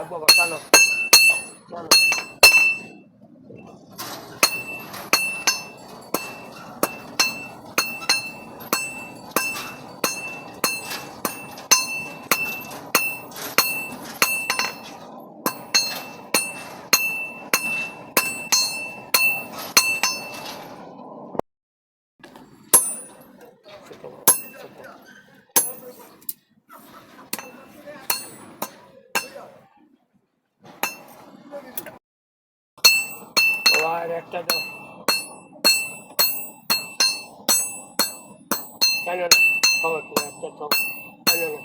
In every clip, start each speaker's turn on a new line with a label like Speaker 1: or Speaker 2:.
Speaker 1: থাকবো বাবা, টানো টানো। বাবা আর একটা দাও, টানো না, খাবার তুমি একটা খাও, টানো না।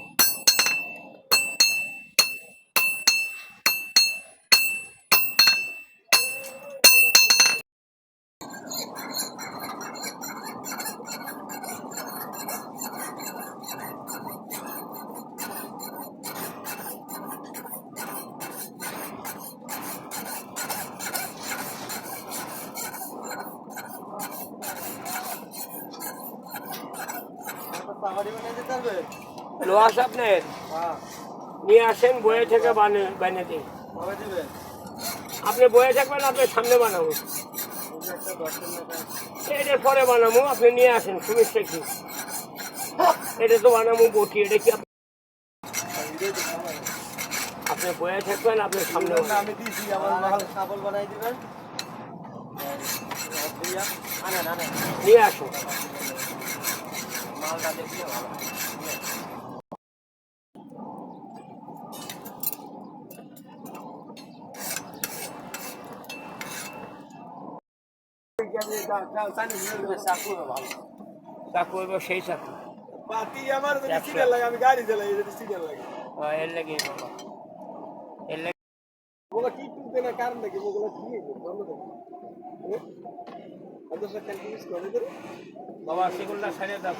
Speaker 1: লোহা আপনার নিয়ে আসেন, বয়ে থেকে বানিয়ে দিই। আপনি বয়ে থাকবেন, আপনার সামনে বানাবো, এটার পরে বানাবো, আপনি নিয়ে আসেন, সমস্যা কি? এটা তো বানাবো বটি, এটা কি আপনি বয়ে থাকবেন, আপনার সামনে
Speaker 2: আমি দিয়েছি আমার সাবল বানাই দিবেন
Speaker 1: নিয়ে আসুন।
Speaker 2: মালটা দেখলে ভালো
Speaker 1: চাকু এবার সেই চাকু
Speaker 2: পাতি আমার যদি সিরিয়াল লাগে আমি গাড়ি চালাই যদি সিরিয়াল লাগে
Speaker 1: এর লাগে বাবা, এর লাগে
Speaker 2: ওগুলো কি তুলতে না কারণ নাকি ওগুলো কি বন্ধ থাকে বাবা সেগুলো ছাড়িয়ে দাও।